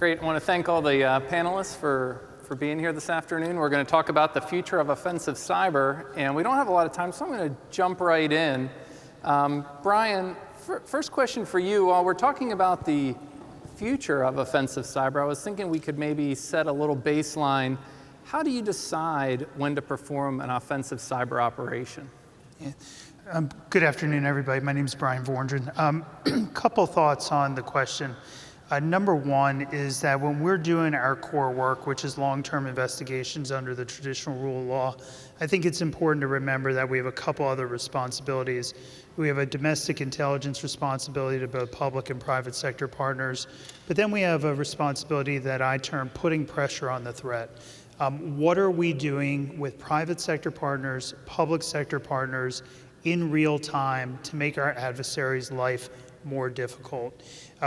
Great. I want to thank all the panelists for being here this afternoon. We're going to talk about the future of offensive cyber, and we don't have a lot of time, so I'm going to jump right in. Brian, first question for you. While we're talking about the future of offensive cyber, I was thinking we could maybe set a little baseline. How do you decide when to perform an offensive cyber operation? Yeah. Good afternoon, everybody. My name is Brian Vorndren. Couple thoughts on the question. Number one is that when we're doing our core work, which is long-term investigations under the traditional rule of law, I think it's important to remember that we have a couple other responsibilities. We have a domestic intelligence responsibility to both public and private sector partners, but then we have a responsibility that I term putting pressure on the threat. What are we doing with private sector partners, public sector partners in real time to make our adversaries' life more difficult?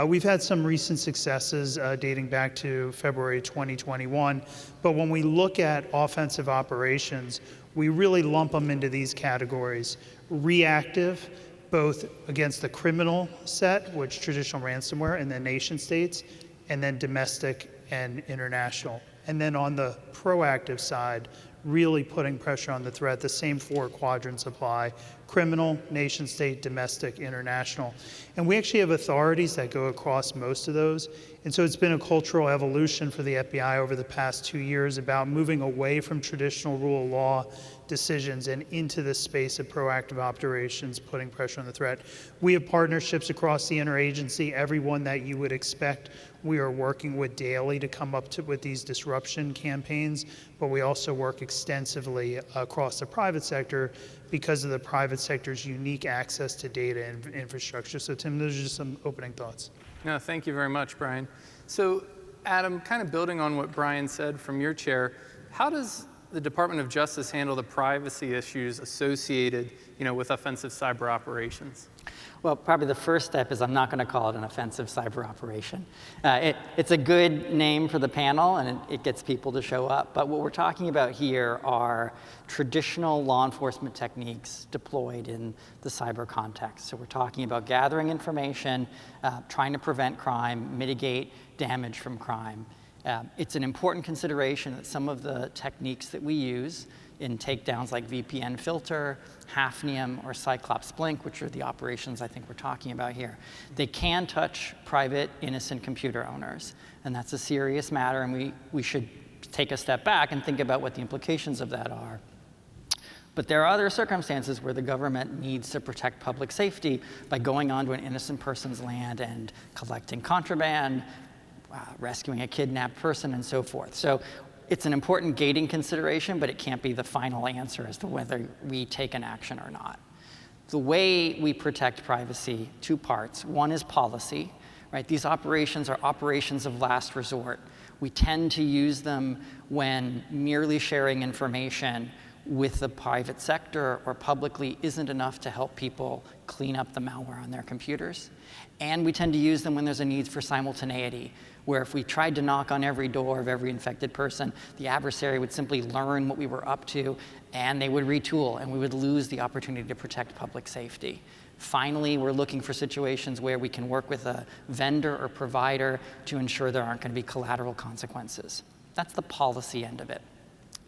We've had some recent successes dating back to February 2021, but when we look at offensive operations, we really lump them into these categories. Reactive, both against the criminal set, which traditional ransomware, and then nation states, and then domestic and international. And then on the proactive side, really putting pressure on the threat, the same four quadrants apply: criminal, nation state, domestic, international. And we actually have authorities that go across most of those. And so it's been a cultural evolution for the FBI over the past 2 years about moving away from traditional rule of law decisions and into the space of proactive operations, putting pressure on the threat. We have partnerships across the interagency, everyone that you would expect we are working with daily to come up with these disruption campaigns, but we also work extensively across the private sector because of the private sector's unique access to data and infrastructure. So Tim, those are just some opening thoughts. No, thank you very much, Brian. So Adam, kind of building on what Brian said from your chair, how does the Department of Justice handle the privacy issues associated, with offensive cyber operations? Well, probably the first step is I'm not going to call it an offensive cyber operation. It's a good name for the panel, and it gets people to show up. But what we're talking about here are traditional law enforcement techniques deployed in the cyber context. So we're talking about gathering information, trying to prevent crime, mitigate damage from crime. It's an important consideration that some of the techniques that we use in takedowns like VPN filter, Hafnium, or Cyclops Blink, which are the operations I think we're talking about here, they can touch private, innocent computer owners. And that's a serious matter, and we should take a step back and think about what the implications of that are. But there are other circumstances where the government needs to protect public safety by going onto an innocent person's land and collecting contraband, rescuing a kidnapped person, and so forth. So it's an important gating consideration, but it can't be the final answer as to whether we take an action or not. The way we protect privacy, two parts. One is policy, right? These operations are operations of last resort. We tend to use them when merely sharing information with the private sector or publicly isn't enough to help people clean up the malware on their computers. And we tend to use them when there's a need for simultaneity, where if we tried to knock on every door of every infected person, the adversary would simply learn what we were up to, and they would retool, and we would lose the opportunity to protect public safety. Finally, we're looking for situations where we can work with a vendor or provider to ensure there aren't going to be collateral consequences. That's the policy end of it.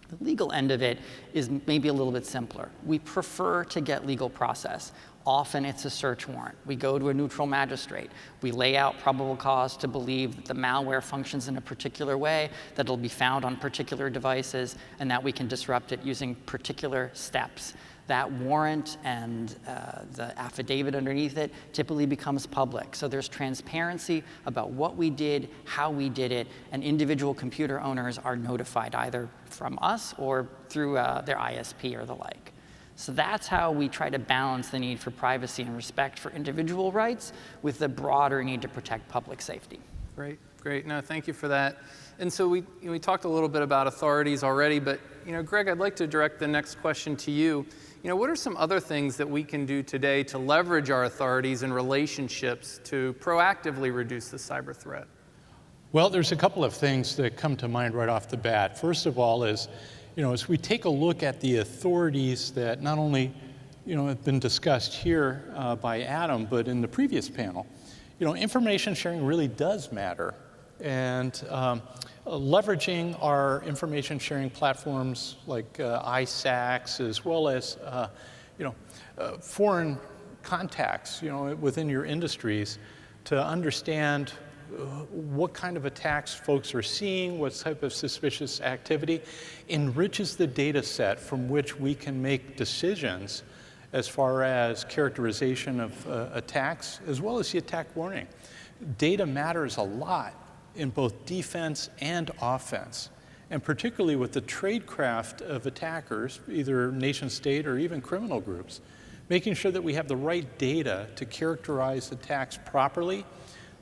The legal end of it is maybe a little bit simpler. We prefer to get legal process. Often it's a search warrant. We go to a neutral magistrate. We lay out probable cause to believe that the malware functions in a particular way, that it'll be found on particular devices, and that we can disrupt it using particular steps. That warrant and the affidavit underneath it typically becomes public. So there's transparency about what we did, how we did it, and individual computer owners are notified either from us or through their ISP or the like. So that's how we try to balance the need for privacy and respect for individual rights with the broader need to protect public safety. Great, great. No, thank you for that. And so we talked a little bit about authorities already, but Greg, I'd like to direct the next question to you. What are some other things that we can do today to leverage our authorities and relationships to proactively reduce the cyber threat? Well, there's a couple of things that come to mind right off the bat. First of all is, as we take a look at the authorities that not only, have been discussed here by Adam, but in the previous panel, information sharing really does matter And leveraging our information sharing platforms like ISACs, as well as foreign contacts, within your industries, to understand what kind of attacks folks are seeing, what type of suspicious activity, enriches the data set from which we can make decisions as far as characterization of attacks, as well as the attack warning. Data matters a lot in both defense and offense, and particularly with the tradecraft of attackers, either nation state or even criminal groups, making sure that we have the right data to characterize attacks properly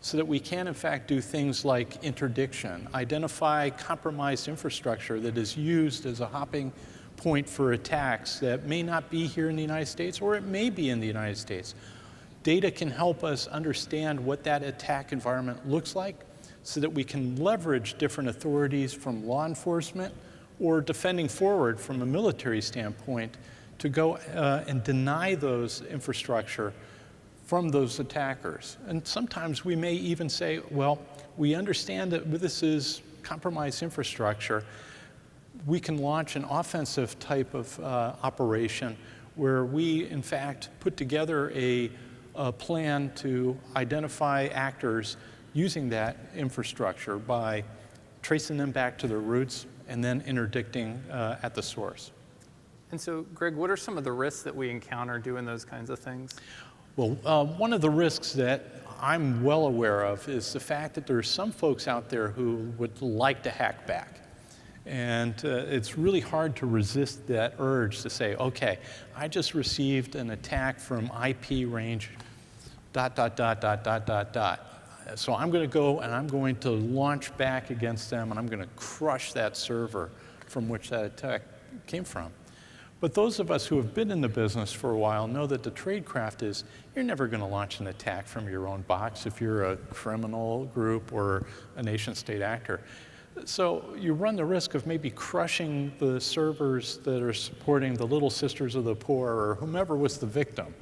so that we can, in fact, do things like interdiction, identify compromised infrastructure that is used as a hopping point for attacks that may not be here in the United States, or it may be in the United States. Data can help us understand what that attack environment looks like so that we can leverage different authorities from law enforcement or defending forward from a military standpoint to go and deny those infrastructure from those attackers. And sometimes we may even say, well, we understand that this is compromised infrastructure. We can launch an offensive type of operation where we, in fact, put together a plan to identify actors using that infrastructure by tracing them back to their roots and then interdicting at the source. And so, Greg, what are some of the risks that we encounter doing those kinds of things? Well, one of the risks that I'm well aware of is the fact that there are some folks out there who would like to hack back. And it's really hard to resist that urge to say, okay, I just received an attack from IP range ... So I'm going to go and I'm going to launch back against them, and I'm going to crush that server from which that attack came from. But those of us who have been in the business for a while know that the tradecraft is you're never going to launch an attack from your own box if you're a criminal group or a nation-state actor. So you run the risk of maybe crushing the servers that are supporting the Little Sisters of the Poor or whomever was the victim.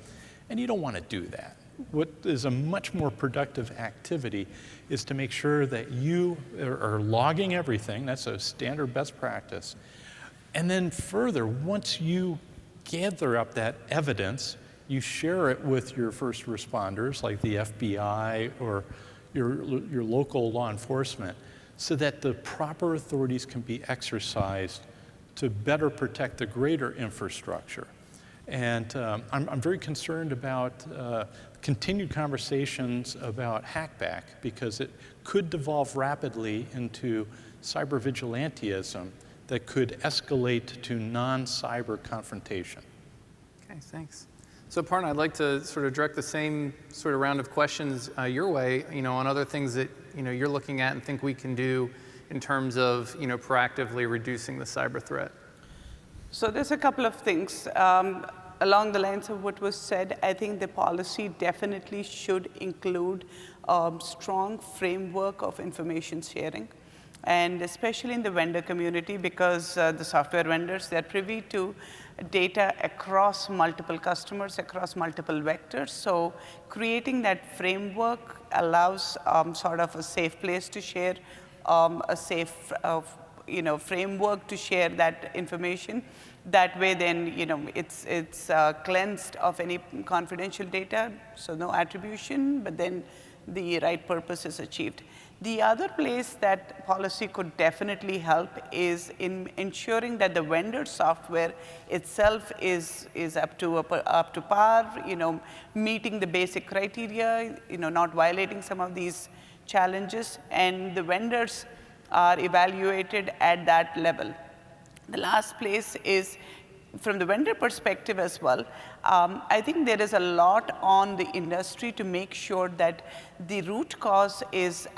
And you don't want to do that. What is a much more productive activity is to make sure that you are logging everything. That's a standard best practice. And then further, once you gather up that evidence, you share it with your first responders, like the FBI or your local law enforcement, so that the proper authorities can be exercised to better protect the greater infrastructure. And I'm very concerned about continued conversations about hackback, because it could devolve rapidly into cyber vigilantism that could escalate to non-cyber confrontation. Okay, thanks. So Parna, I'd like to sort of direct the same sort of round of questions your way, on other things that, you're looking at and think we can do in terms of, proactively reducing the cyber threat. So there's a couple of things. Along the lines of what was said, I think the policy definitely should include a strong framework of information sharing, and especially in the vendor community, because the software vendors, they're privy to data across multiple customers, across multiple vectors. So creating that framework allows sort of a safe place to share, a safe framework to share that information. That way, then, it's cleansed of any confidential data, so no attribution, but then the right purpose is achieved. The other place that policy could definitely help is in ensuring that the vendor software itself is up to par, meeting the basic criteria, not violating some of these challenges, and the vendors are evaluated at that level. The last place is, from the vendor perspective as well, I think there is a lot on the industry to make sure that the root cause is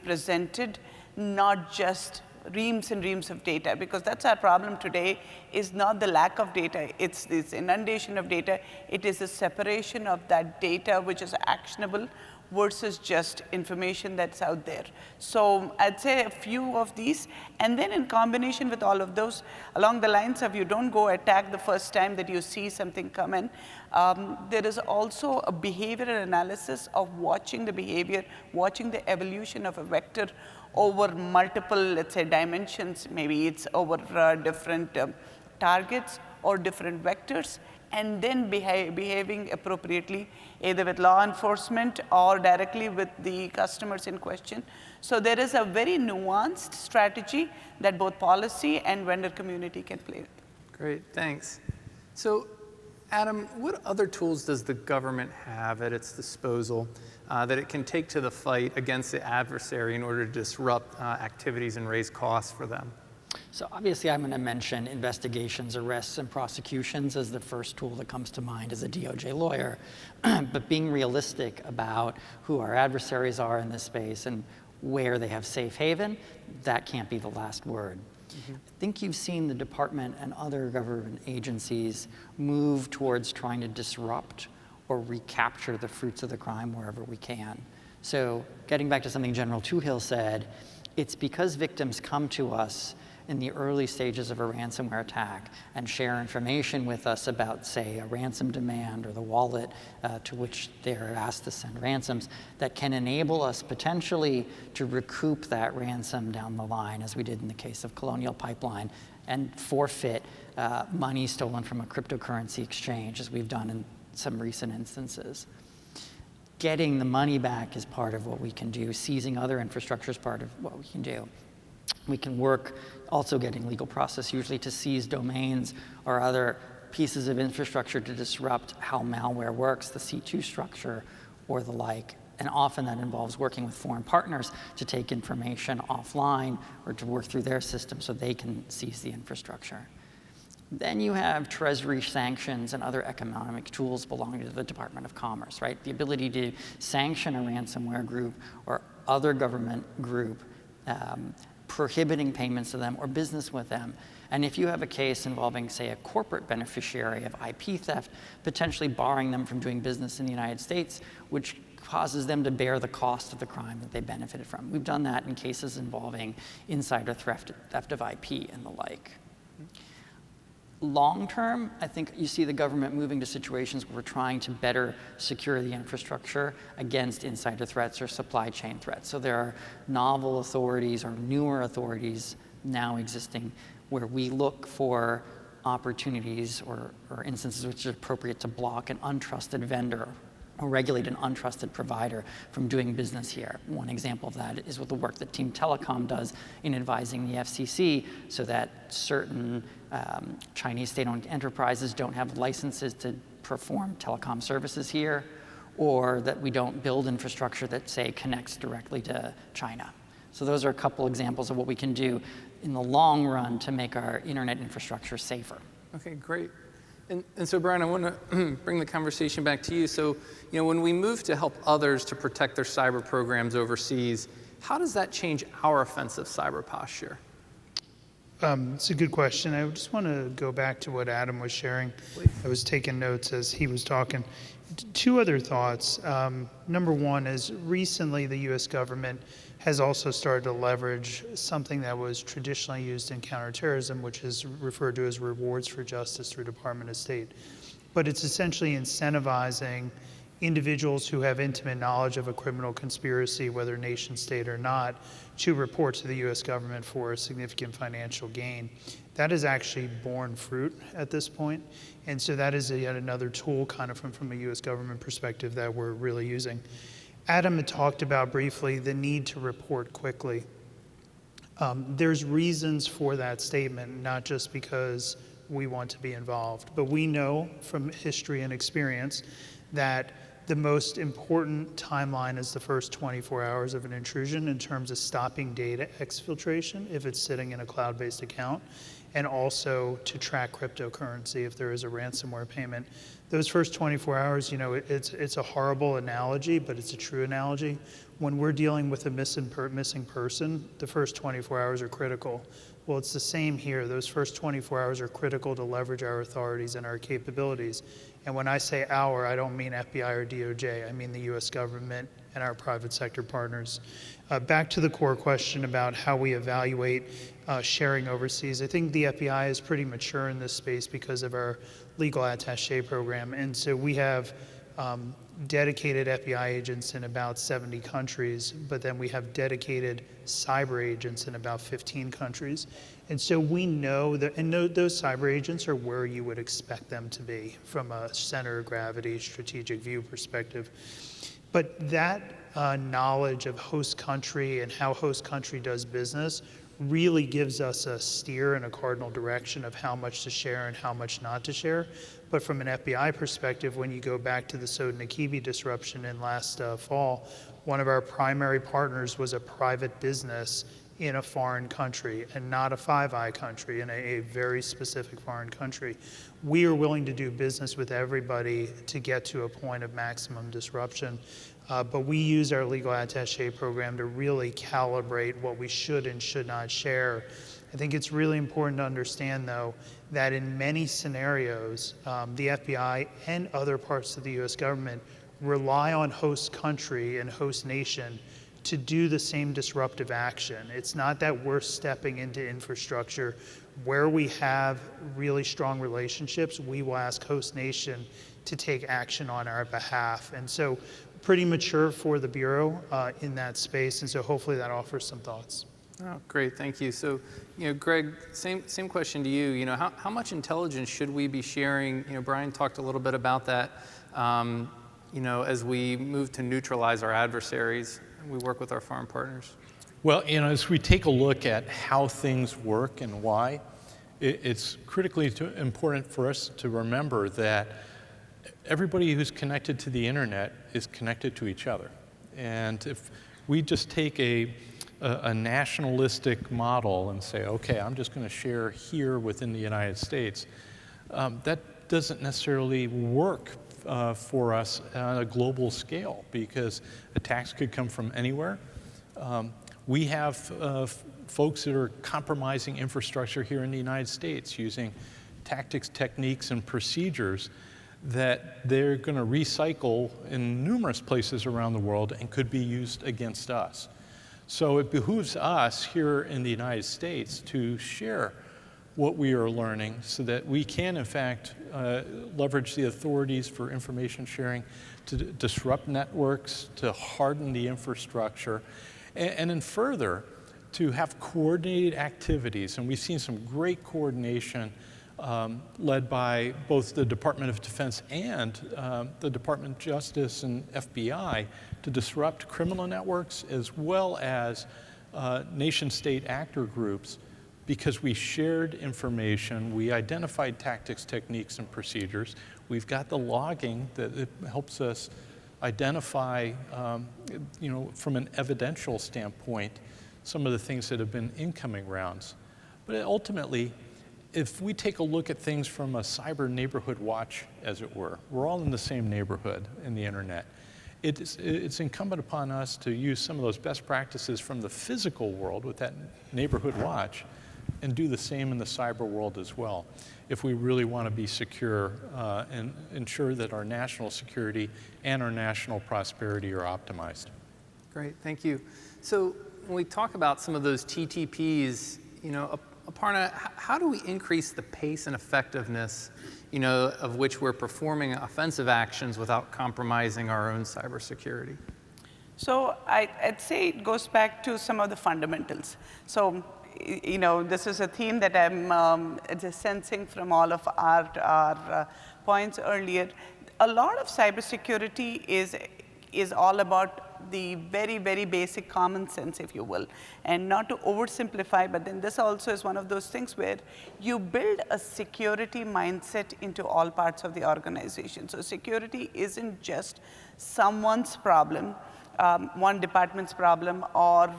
presented, not just reams and reams of data, because that's our problem today, is not the lack of data, it's this inundation of data. It is a separation of that data which is actionable, versus just information that's out there. So I'd say a few of these, and then in combination with all of those, along the lines of you don't go attack the first time that you see something come in, there is also a behavioral analysis of watching the behavior, watching the evolution of a vector over multiple, let's say, dimensions. Maybe it's over different targets or different vectors, and then behaving appropriately, either with law enforcement or directly with the customers in question. So there is a very nuanced strategy that both policy and vendor community can play with. Great, thanks. So, Adam, what other tools does the government have at its disposal that it can take to the fight against the adversary in order to disrupt activities and raise costs for them? So obviously I'm going to mention investigations, arrests, and prosecutions as the first tool that comes to mind as a DOJ lawyer. But being realistic about who our adversaries are in this space and where they have safe haven, that can't be the last word. I think you've seen the department and other government agencies move towards trying to disrupt or recapture the fruits of the crime wherever we can. So getting back to something General Toohill said, it's because victims come to us in the early stages of a ransomware attack and share information with us about, say, a ransom demand or the wallet to which they're asked to send ransoms, that can enable us potentially to recoup that ransom down the line, as we did in the case of Colonial Pipeline, and forfeit money stolen from a cryptocurrency exchange, as we've done in some recent instances. Getting the money back is part of what we can do. Seizing other infrastructure is part of what we can do. We can work also getting legal process usually to seize domains or other pieces of infrastructure to disrupt how malware works, the C2 structure or the like. And often that involves working with foreign partners to take information offline or to work through their system so they can seize the infrastructure. Then you have Treasury sanctions and other economic tools belonging to the Department of Commerce, right? The ability to sanction a ransomware group or other government group prohibiting payments to them or business with them. And if you have a case involving, say, a corporate beneficiary of IP theft, potentially barring them from doing business in the United States, which causes them to bear the cost of the crime that they benefited from. We've done that in cases involving insider theft of IP and the like. Long term, I think you see the government moving to situations where we're trying to better secure the infrastructure against insider threats or supply chain threats. So there are novel authorities or newer authorities now existing where we look for opportunities or instances which are appropriate to block an untrusted vendor or regulate an untrusted provider from doing business here. One example of that is with the work that Team Telecom does in advising the FCC so that certain Chinese state-owned enterprises don't have licenses to perform telecom services here, or that we don't build infrastructure that, say, connects directly to China. So those are a couple examples of what we can do in the long run to make our internet infrastructure safer. Okay, great. And so, Brian, I want to bring the conversation back to you. So, when we move to help others to protect their cyber programs overseas, how does that change our offensive cyber posture? It's a good question. I just want to go back to what Adam was sharing. Please. I was taking notes as he was talking. Two other thoughts. Number one is recently the U.S. government has also started to leverage something that was traditionally used in counterterrorism, which is referred to as rewards for justice through Department of State. But it's essentially incentivizing individuals who have intimate knowledge of a criminal conspiracy, whether nation state or not, to report to the U.S. government for a significant financial gain. That has actually borne fruit at this point. And so that is yet another tool kind of from a U.S. government perspective that we're really using. Adam had talked about briefly the need to report quickly. There's reasons for that statement, not just because we want to be involved, but we know from history and experience that the most important timeline is the first 24 hours of an intrusion in terms of stopping data exfiltration if it's sitting in a cloud-based account, and also to track cryptocurrency if there is a ransomware payment. Those first 24 hours, it's a horrible analogy, but it's a true analogy. When we're dealing with a missing person, the first 24 hours are critical. Well, it's the same here. Those first 24 hours are critical to leverage our authorities and our capabilities. And when I say our, I don't mean FBI or DOJ. I mean the U.S. government and our private sector partners. Back to the core question about how we evaluate sharing overseas. I think the FBI is pretty mature in this space because of our legal attaché program. And so we have dedicated FBI agents in about 70 countries, but then we have dedicated cyber agents in about 15 countries. And so we know that, and those cyber agents are where you would expect them to be from a center of gravity, strategic view perspective. But that knowledge of host country and how host country does business really gives us a steer and a cardinal direction of how much to share and how much not to share. But from an FBI perspective, when you go back to the Sodinokibi disruption in last fall, one of our primary partners was a private business in a foreign country and not a Five Eye country, in a very specific foreign country. We are willing to do business with everybody to get to a point of maximum disruption. But we use our legal attaché program to really calibrate what we should and should not share. I think it's really important to understand, though, that in many scenarios, the FBI and other parts of the US government rely on host country and host nation to do the same disruptive action. It's not that we're stepping into infrastructure. Where we have really strong relationships, we will ask host nation to take action on our behalf. And so pretty mature for the Bureau in that space, and so hopefully that offers some thoughts. Oh, great, thank you. So, Greg, same question to you. How much intelligence should we be sharing? Brian talked a little bit about that. As we move to neutralize our adversaries, we work with our foreign partners. Well, as we take a look at how things work and why, it's critically important for us to remember that everybody who's connected to the internet is connected to each other. And if we just take a nationalistic model and say, okay, I'm just going to share here within the United States, that doesn't necessarily work for us on a global scale, because attacks could come from anywhere. We have folks that are compromising infrastructure here in the United States using tactics, techniques, and procedures that they're going to recycle in numerous places around the world and could be used against us. So it behooves us here in the United States to share what we are learning so that we can, in fact, leverage the authorities for information sharing to disrupt networks, to harden the infrastructure, and then further, to have coordinated activities. And we've seen some great coordination led by both the Department of Defense and the Department of Justice and FBI to disrupt criminal networks as well as nation-state actor groups, because we shared information, we identified tactics, techniques, and procedures. We've got the logging that it helps us identify, from an evidential standpoint, some of the things that have been incoming rounds. But ultimately, if we take a look at things from a cyber neighborhood watch, as it were, we're all in the same neighborhood in the internet. It's incumbent upon us to use some of those best practices from the physical world with that neighborhood watch and do the same in the cyber world as well, if we really want to be secure and ensure that our national security and our national prosperity are optimized. Great, thank you. So when we talk about some of those TTPs, Aparna, how do we increase the pace and effectiveness, of which we're performing offensive actions without compromising our own cybersecurity? So I'd say it goes back to some of the fundamentals. So, this is a theme that I'm just sensing from all of our points earlier. A lot of cybersecurity is all about the very, very basic common sense, if you will. And not to oversimplify, but then this also is one of those things where you build a security mindset into all parts of the organization. So security isn't just someone's problem, one department's problem, or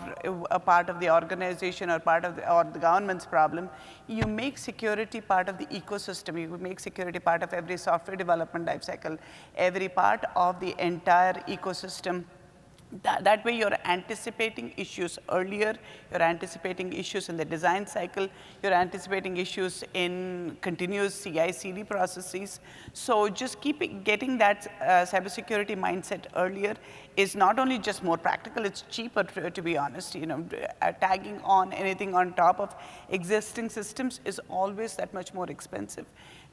a part of the organization, or the government's problem. You make security part of the ecosystem. You make security part of every software development lifecycle, every part of the entire ecosystem That way you're anticipating issues earlier, you're anticipating issues in the design cycle, you're anticipating issues in continuous CI/CD processes. So just getting that cybersecurity mindset earlier is not only just more practical, it's cheaper, to be honest. Tagging on anything on top of existing systems is always that much more expensive.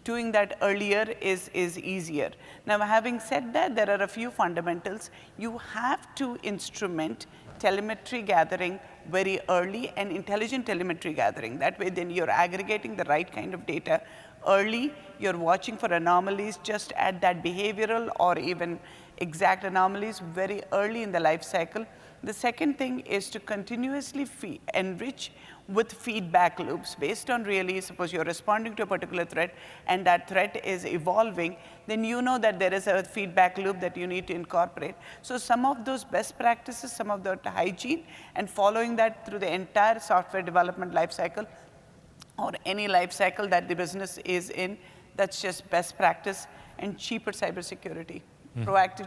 Doing that earlier is easier. Now, having said that, there are a few fundamentals. You have to instrument telemetry gathering very early and intelligent telemetry gathering. That way, then you're aggregating the right kind of data early. You're watching for anomalies just at that behavioral or even exact anomalies very early in the life cycle. The second thing is to continuously enrich with feedback loops based on really, suppose you're responding to a particular threat and that threat is evolving, then you know that there is a feedback loop that you need to incorporate. So some of those best practices, some of the hygiene, and following that through the entire software development lifecycle or any lifecycle that the business is in, that's just best practice and cheaper cybersecurity,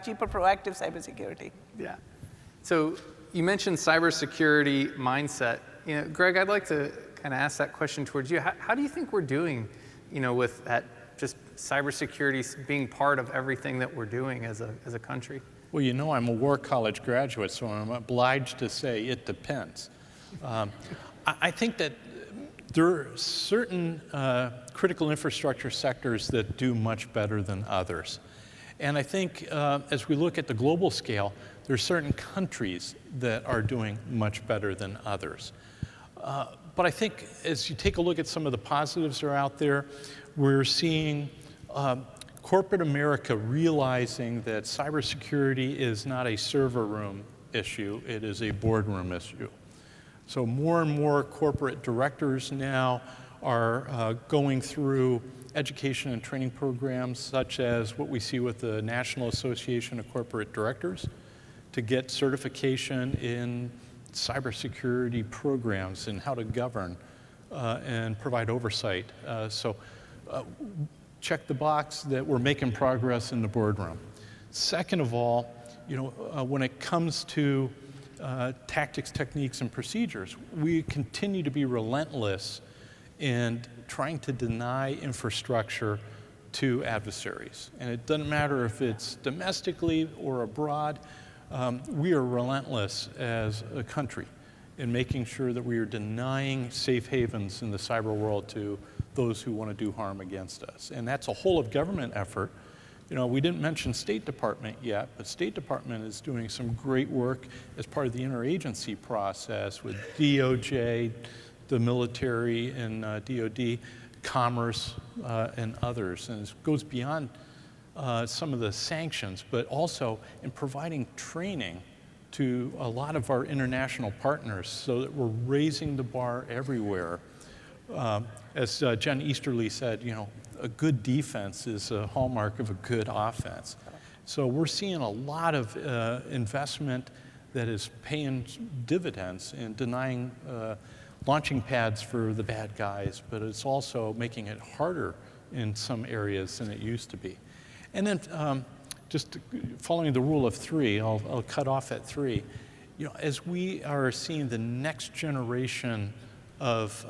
cheaper proactive cybersecurity. Yeah. So you mentioned cybersecurity mindset. Greg, I'd like to kind of ask that question towards you. How do you think we're doing, with that just cybersecurity being part of everything that we're doing as a country? Well, I'm a War College graduate, so I'm obliged to say it depends. I think that there are certain critical infrastructure sectors that do much better than others. And I think as we look at the global scale, there are certain countries that are doing much better than others. But I think as you take a look at some of the positives that are out there, we're seeing corporate America realizing that cybersecurity is not a server room issue, it is a boardroom issue. So more and more corporate directors now are going through education and training programs such as what we see with the National Association of Corporate Directors to get certification in cybersecurity programs and how to govern and provide oversight. So check the box that we're making progress in the boardroom. Second of all, when it comes to tactics, techniques, and procedures, we continue to be relentless in trying to deny infrastructure to adversaries. And it doesn't matter if it's domestically or abroad, we are relentless as a country in making sure that we are denying safe havens in the cyber world to those who want to do harm against us. And that's a whole of government effort. We didn't mention State Department yet, but State Department is doing some great work as part of the interagency process with DOJ, the military and DOD, Commerce, and others. And it goes beyond some of the sanctions, but also in providing training to a lot of our international partners so that we're raising the bar everywhere. As Jen Easterly said, a good defense is a hallmark of a good offense. So we're seeing a lot of investment that is paying dividends in denying launching pads for the bad guys, but it's also making it harder in some areas than it used to be. And then just following the rule of three, I'll cut off at three. As we are seeing the next generation of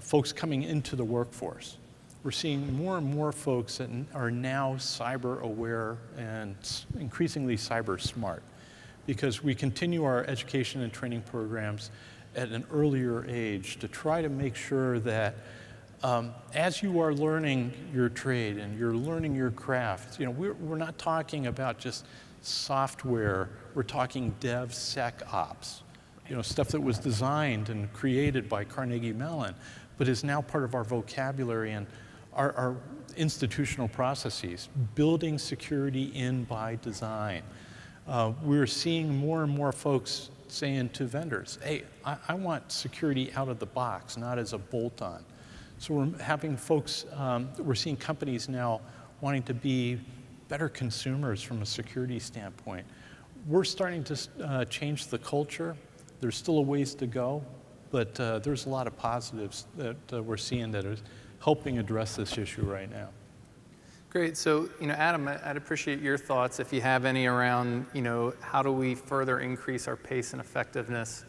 folks coming into the workforce, we're seeing more and more folks that are now cyber aware and increasingly cyber smart, because we continue our education and training programs at an earlier age to try to make sure that as you are learning your trade and you're learning your craft, we're not talking about just software, we're talking DevSecOps, stuff that was designed and created by Carnegie Mellon, but is now part of our vocabulary and our institutional processes, building security in by design. We're seeing more and more folks saying to vendors, hey, I want security out of the box, not as a bolt-on. So we're having folks, we're seeing companies now wanting to be better consumers from a security standpoint. We're starting to change the culture. There's still a ways to go, but there's a lot of positives that we're seeing that are helping address this issue right now. Great. So, Adam, I'd appreciate your thoughts if you have any around, how do we further increase our pace and effectiveness,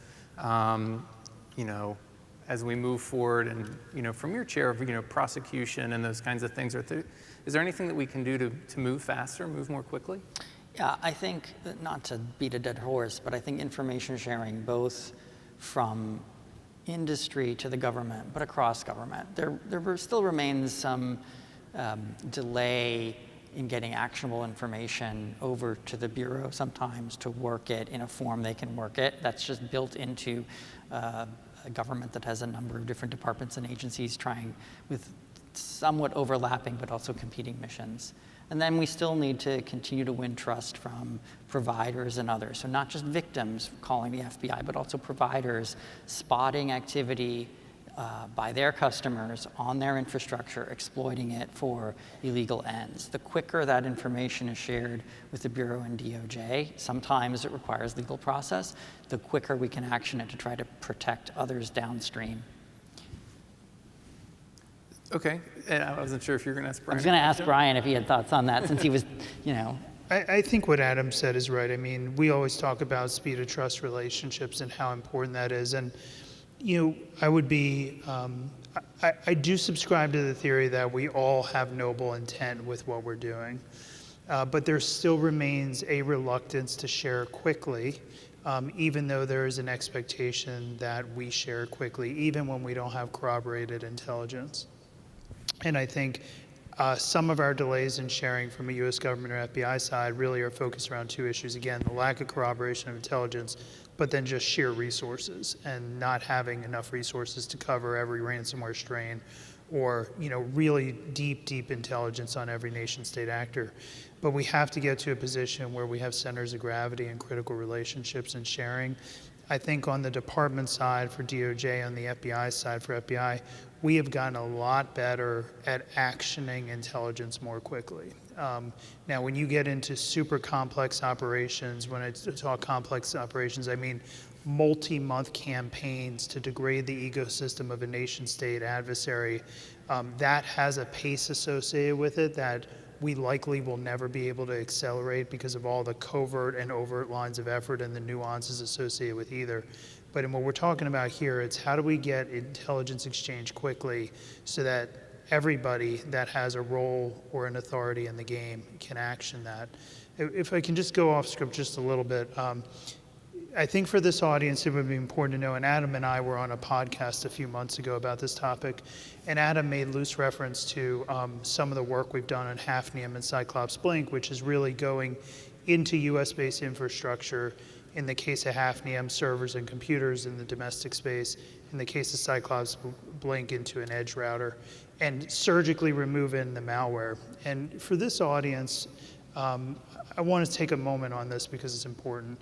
as we move forward, and from your chair of prosecution and those kinds of things, is there anything that we can do to move faster, move more quickly? Yeah, I think, not to beat a dead horse, but I think information sharing, both from industry to the government, but across government, there still remains some delay in getting actionable information over to the Bureau sometimes to work it in a form they can work it. That's just built into a government that has a number of different departments and agencies trying with somewhat overlapping but also competing missions. And then we still need to continue to win trust from providers and others. So not just victims calling the FBI, but also providers spotting activity by their customers on their infrastructure, exploiting it for illegal ends. The quicker that information is shared with the Bureau and DOJ, sometimes it requires legal process, the quicker we can action it to try to protect others downstream. Okay, and I wasn't sure if you were going to ask Brian. I was going to ask Brian if he had thoughts on that, since he was, I think what Adam said is right. I mean, we always talk about speed of trust relationships and how important that is. And, I would be, I do subscribe to the theory that we all have noble intent with what we're doing. But there still remains a reluctance to share quickly, even though there is an expectation that we share quickly, even when we don't have corroborated intelligence. And I think some of our delays in sharing from a U.S. government or FBI side really are focused around two issues. Again, the lack of corroboration of intelligence, but then just sheer resources and not having enough resources to cover every ransomware strain or really deep intelligence on every nation state actor. But we have to get to a position where we have centers of gravity and critical relationships and sharing. I think on the department side for DOJ, on the FBI side for FBI, we have gotten a lot better at actioning intelligence more quickly. Now, when you get into super complex operations, when I talk complex operations, I mean multi-month campaigns to degrade the ecosystem of a nation-state adversary. That has a pace associated with it that we likely will never be able to accelerate because of all the covert and overt lines of effort and the nuances associated with either. But in what we're talking about here, it's how do we get intelligence exchange quickly so that everybody that has a role or an authority in the game can action that. If I can just go off script just a little bit, I think for this audience it would be important to know, and Adam and I were on a podcast a few months ago about this topic, and Adam made loose reference to some of the work we've done on Hafnium and Cyclops Blink, which is really going into US-based infrastructure. In the case of Hafnium, servers and computers in the domestic space. In the case of Cyclops Blink, into an edge router, and surgically removing the malware. And for this audience, I want to take a moment on this because it's important.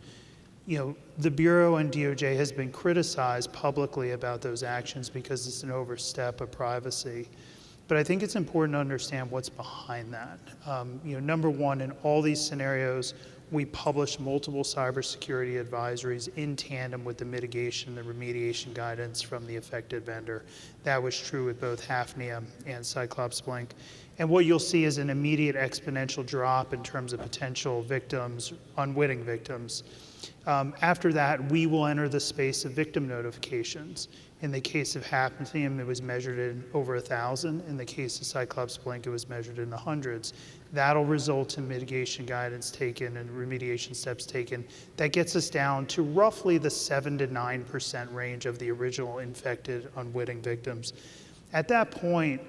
The Bureau and DOJ has been criticized publicly about those actions because it's an overstep of privacy. But I think it's important to understand what's behind that. Number one, in all these scenarios, we publish multiple cybersecurity advisories in tandem with the mitigation, the remediation guidance from the affected vendor. That was true with both Hafnium and Cyclops Blink. And what you'll see is an immediate exponential drop in terms of potential victims, unwitting victims. After that, we will enter the space of victim notifications. In the case of Hafnium, it was measured in over 1,000. In the case of Cyclops Blink, it was measured in the hundreds. That'll result in mitigation guidance taken and remediation steps taken. That gets us down to roughly the 7 to 9% range of the original infected unwitting victims. At that point,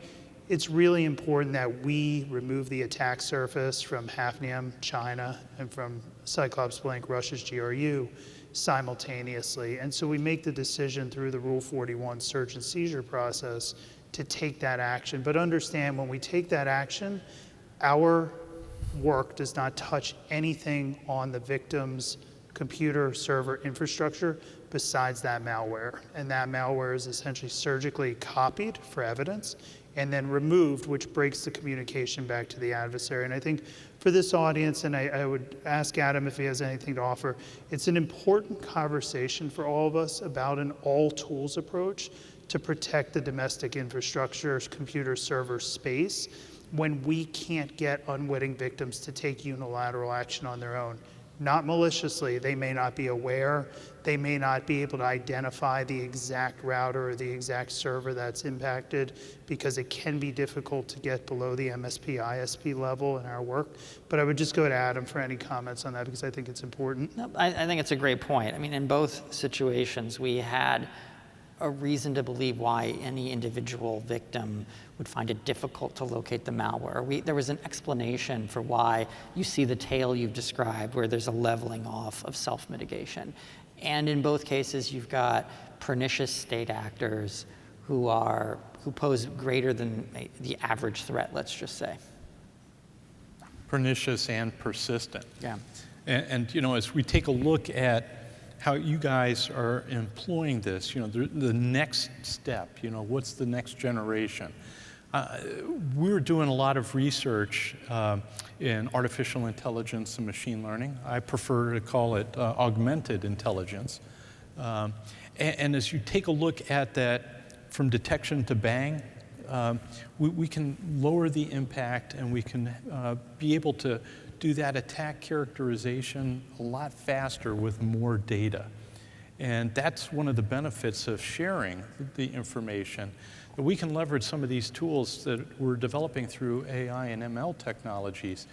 it's really important that we remove the attack surface from Hafnium, China, and from Cyclops Blink, Russia's GRU, simultaneously. And so we make the decision through the Rule 41 search and seizure process to take that action. But understand, when we take that action, our work does not touch anything on the victim's computer server infrastructure besides that malware. And that malware is essentially surgically copied for evidence and then removed, which breaks the communication back to the adversary. And I think for this audience, and I would ask Adam if he has anything to offer, it's an important conversation for all of us about an all tools approach to protect the domestic infrastructure, computer server space, when we can't get unwitting victims to take unilateral action on their own. Not maliciously, they may not be aware, they may not be able to identify the exact router or the exact server that's impacted, because it can be difficult to get below the MSP, ISP level in our work. But I would just go to Adam for any comments on that, because I think it's important. No, I think it's a great point. I mean, in both situations, we had a reason to believe why any individual victim would find it difficult to locate the malware. There was an explanation for why you see the tail you've described, where there's a leveling off of self-mitigation. And in both cases, you've got pernicious state actors who pose greater than the average threat, let's just say. Pernicious and persistent. Yeah. And you know, as we take a look at how you guys are employing this, you know, the next step, you know, what's the next generation? We're doing a lot of research in artificial intelligence and machine learning. I prefer to call it augmented intelligence. And as you take a look at that from detection to bang, we can lower the impact, and we can be able to do that attack characterization a lot faster with more data. And that's one of the benefits of sharing the information. We can leverage some of these tools that we're developing through AI and ML technologies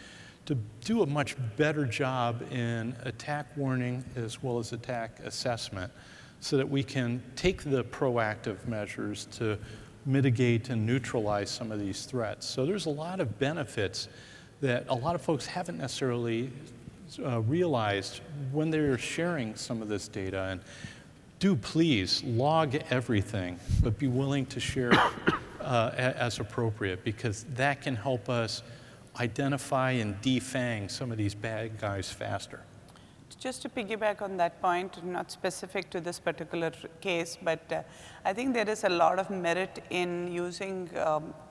to do a much better job in attack warning as well as attack assessment, so that we can take the proactive measures to mitigate and neutralize some of these threats. So there's a lot of benefits that a lot of folks haven't necessarily realized when they're sharing some of this data. And do please log everything, but be willing to share as appropriate, because that can help us identify and defang some of these bad guys faster. Just to piggyback on that point, not specific to this particular case, but I think there is a lot of merit in using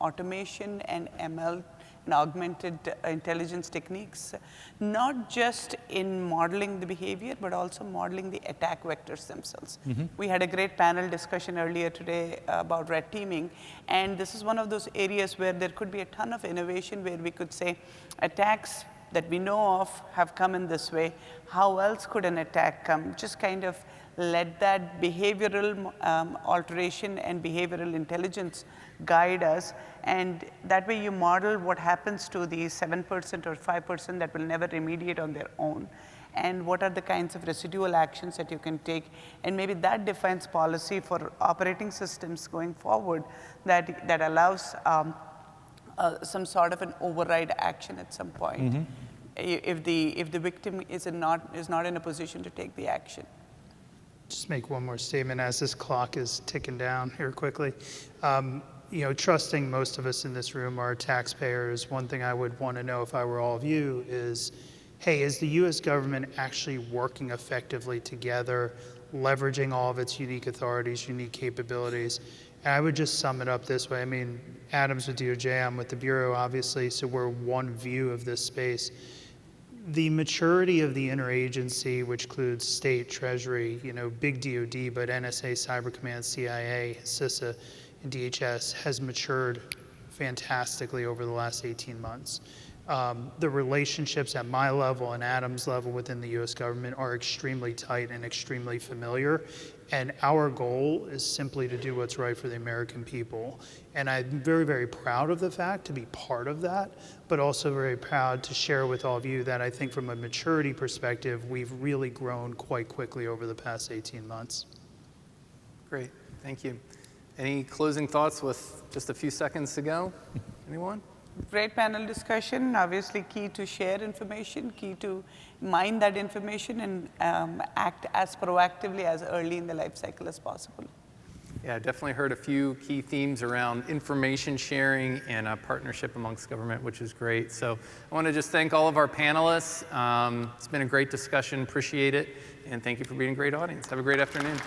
automation and ML and augmented intelligence techniques, not just in modeling the behavior, but also modeling the attack vectors themselves. We had a great panel discussion earlier today about red teaming, and this is one of those areas where there could be a ton of innovation, where we could say attacks that we know of have come in this way. How else could an attack come? Just kind of let that behavioral alteration and behavioral intelligence guide us, and that way you model what happens to the 7% or 5% that will never remediate on their own, and what are the kinds of residual actions that you can take, and maybe that defines policy for operating systems going forward that allows some sort of an override action at some point, if the victim is not in a position to take the action. Just make one more statement as this clock is ticking down here quickly. You know, trusting most of us in this room are taxpayers. One thing I would want to know if I were all of you is, hey, is the US government actually working effectively together, leveraging all of its unique authorities, unique capabilities? And I would just sum it up this way. I mean, Adam's with DOJ, I'm with the Bureau, obviously, so we're one view of this space. The maturity of the interagency, which includes state, treasury, you know, big DOD, but NSA, Cyber Command, CIA, CISA, and DHS has matured fantastically over the last 18 months. The relationships at my level and Adam's level within the US government are extremely tight and extremely familiar. And our goal is simply to do what's right for the American people. And I'm very, very proud of the fact to be part of that, but also very proud to share with all of you that I think from a maturity perspective, we've really grown quite quickly over the past 18 months. Great, thank you. Any closing thoughts with just a few seconds to go? Anyone? Great panel discussion, obviously key to share information, key to mine that information and act as proactively as early in the life cycle as possible. Yeah, I definitely heard a few key themes around information sharing and a partnership amongst government, which is great. So I want to just thank all of our panelists. It's been a great discussion, appreciate it, and thank you for being a great audience. Have a great afternoon.